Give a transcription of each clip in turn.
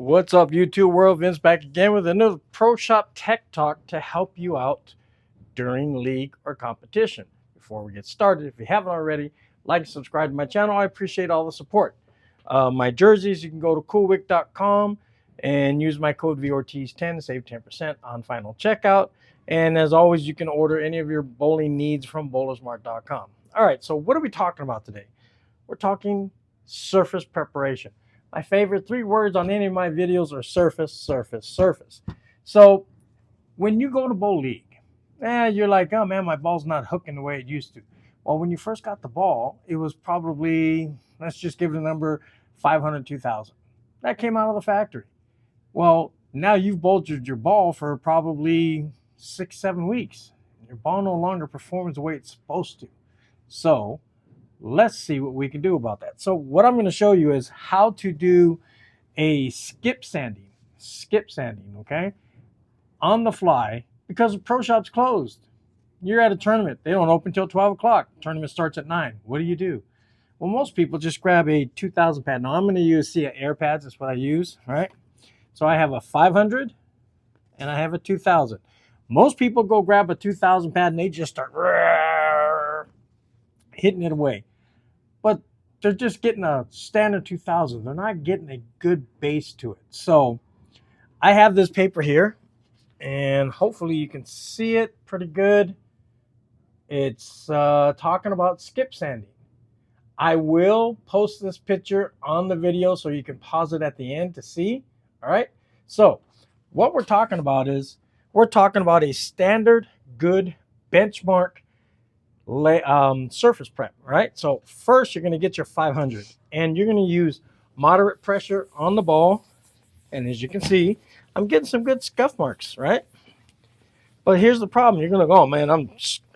What's up, YouTube world? Vince back again with another Pro Shop Tech Talk to help you out during league or competition. Before we get started, if you haven't already, like and subscribe to my channel. I appreciate all the support. My jerseys, you can go to coolwick.com and use my code VORTS10 to save 10% on final checkout. And as always, you can order any of your bowling needs from bowlersmart.com. All right, so what are we talking about today? We're talking surface preparation. My favorite 3 words on any of my videos are surface, surface, surface. So when you go to bowl league, you're like, oh man, my ball's not hooking the way it used to. Well, when you first got the ball, it was probably, let's just give it a number, 500, 2,000. That came out of the factory. Well, now you've bolstered your ball for probably 6, 7 weeks. Your ball no longer performs the way it's supposed to. So let's see what we can do about that. So what I'm going to show you is how to do a skip sanding, okay, on the fly, because the pro shop's closed. You're at a tournament. They don't open till 12 o'clock. Tournament starts at 9. What do? Well, most people just grab a 2,000 pad. Now I'm going to use Sea Air pads. That's what I use, right? So I have a 500 and I have a 2,000. Most people go grab a 2,000 pad and they just start hitting it away. But they're just getting a standard 2000. They're not getting a good base to it. So I have this paper here, and hopefully you can see it pretty good. It's talking about skip sanding. I will post this picture on the video so you can pause it at the end to see. All right. So what we're talking about is we're talking about a standard good benchmark surface prep, right? So first you're going to get your 500 and you're going to use moderate pressure on the ball. And as you can see, I'm getting some good scuff marks, right? But here's the problem. You're going to go, oh, man,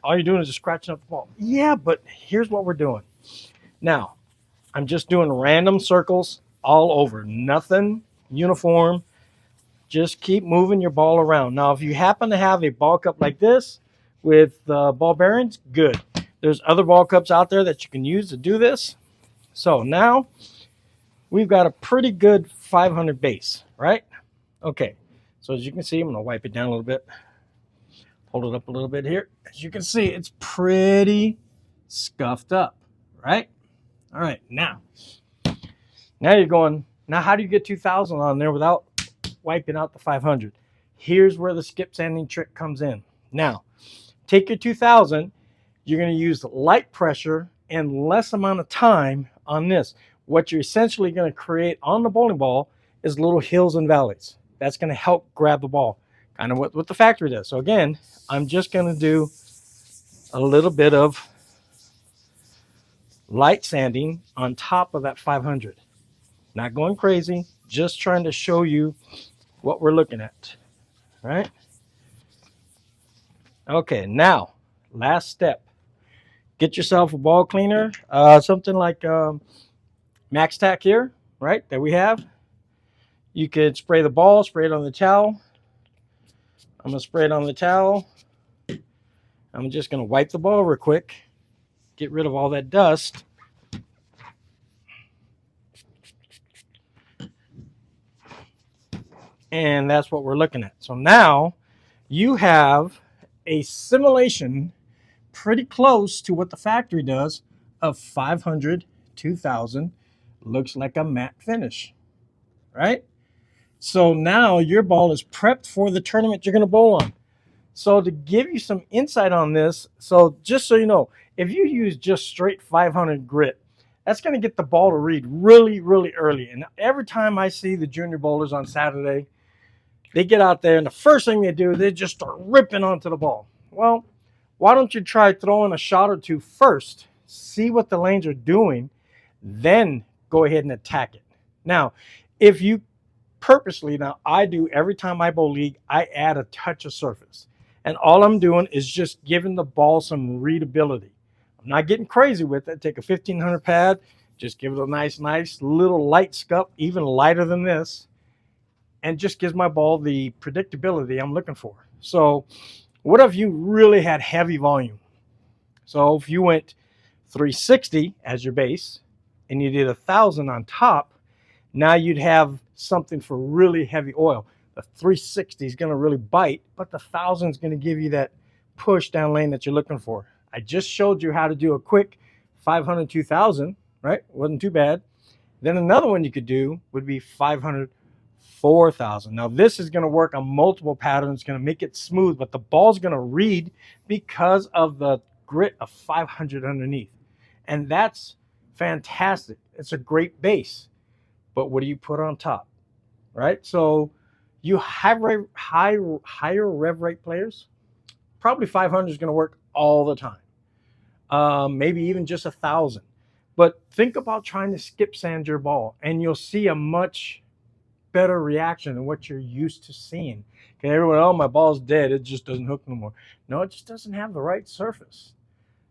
all you're doing is just scratching up the ball. Yeah, but here's what we're doing. Now, I'm just doing random circles all over, nothing uniform. Just keep moving your ball around. Now, if you happen to have a ball cup like this with ball bearings, good. There's other ball cups out there that you can use to do this. So now we've got a pretty good 500 base, right? Okay, so as you can see, I'm going to wipe it down a little bit. Hold it up a little bit here. As you can see, it's pretty scuffed up, right? All right, now you're going, now how do you get 2,000 on there without wiping out the 500? Here's where the skip sanding trick comes in. Now, take your 2,000, you're going to use light pressure and less amount of time on this. What you're essentially going to create on the bowling ball is little hills and valleys. That's going to help grab the ball, kind of what the factory does. So again, I'm just going to do a little bit of light sanding on top of that 500. Not going crazy, just trying to show you what we're looking at, right? Okay, now, last step. Get yourself a ball cleaner, something like Max Tack here, right, that we have. You could spray the ball, spray it on the towel. I'm going to spray it on the towel. I'm just going to wipe the ball real quick, get rid of all that dust. And that's what we're looking at. So now you have a simulation pretty close to what the factory does of 500, 2,000. Looks like a matte finish, right? So now your ball is prepped for the tournament you're going to bowl on. So to give you some insight on this, so just so you know, if you use just straight 500 grit, that's going to get the ball to read really, really early. And every time I see the junior bowlers on Saturday, they get out there and the first thing they do, they just start ripping onto the ball. Well, why don't you try throwing a shot or two first, see what the lanes are doing, then go ahead and attack it. Now, if you purposely, now I do every time I bowl league, I add a touch of surface. And all I'm doing is just giving the ball some readability. I'm not getting crazy with it. Take a 1,500 pad, just give it a nice little light scuff, even lighter than this, and just gives my ball the predictability I'm looking for. So what if you really had heavy volume? So if you went 360 as your base and you did 1,000 on top, now you'd have something for really heavy oil. The 360 is going to really bite, but the 1000 is going to give you that push down lane that you're looking for. I just showed you how to do a quick 500 2000, right? Wasn't too bad. Then another one you could do would be 500 4000. Now this is going to work on multiple patterns, going to make it smooth, but the ball's going to read because of the grit of 500 underneath. And that's fantastic. It's a great base. But what do you put on top? Right? So you higher rev rate players, probably 500 is going to work all the time. Maybe even just 1000. But think about trying to skip sand your ball, and you'll see a much better reaction than what you're used to seeing. Okay, everyone, oh, my ball's dead, it just doesn't hook no more. No, it just doesn't have the right surface.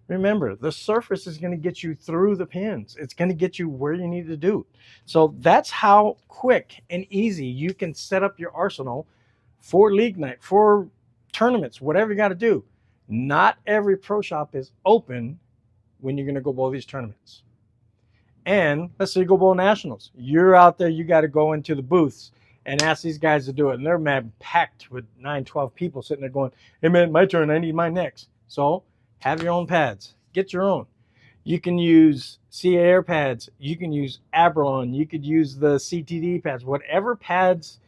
Remember, the surface is going to get you through the pins. It's going to get you where you need to do. So that's how quick and easy you can set up your arsenal for league night, for tournaments, whatever you got to do. Not every pro shop is open when you're going to go bowl these tournaments. And let's say you go bowl nationals. You're out there, you got to go into the booths and ask these guys to do it. And they're mad packed with 9, 12 people sitting there going, hey man, my turn, I need mine next. So have your own pads. Get your own. You can use CA Air pads. You can use Abralon. You could use the CTD pads. Whatever pads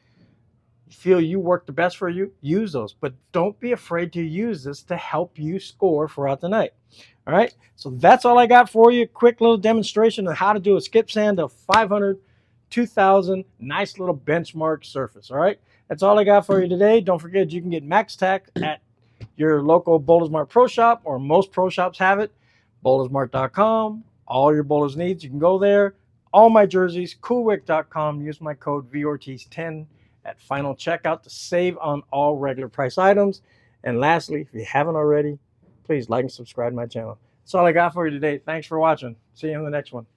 you feel you work the best for you, use those. But don't be afraid to use this to help you score throughout the night. All right, so that's all I got for you. Quick little demonstration of how to do a skip sand of 500, 2000, nice little benchmark surface. All right, that's all I got for you today. Don't forget, you can get MaxTac at your local Bowlersmart Pro Shop, or most pro shops have it. Bowlersmart.com. All your bowlers needs, you can go there. All my jerseys, coolwick.com. Use my code VORTIZ10 at final checkout to save on all regular price items. And lastly, if you haven't already, please like and subscribe to my channel. That's all I got for you today. Thanks for watching. See you in the next one.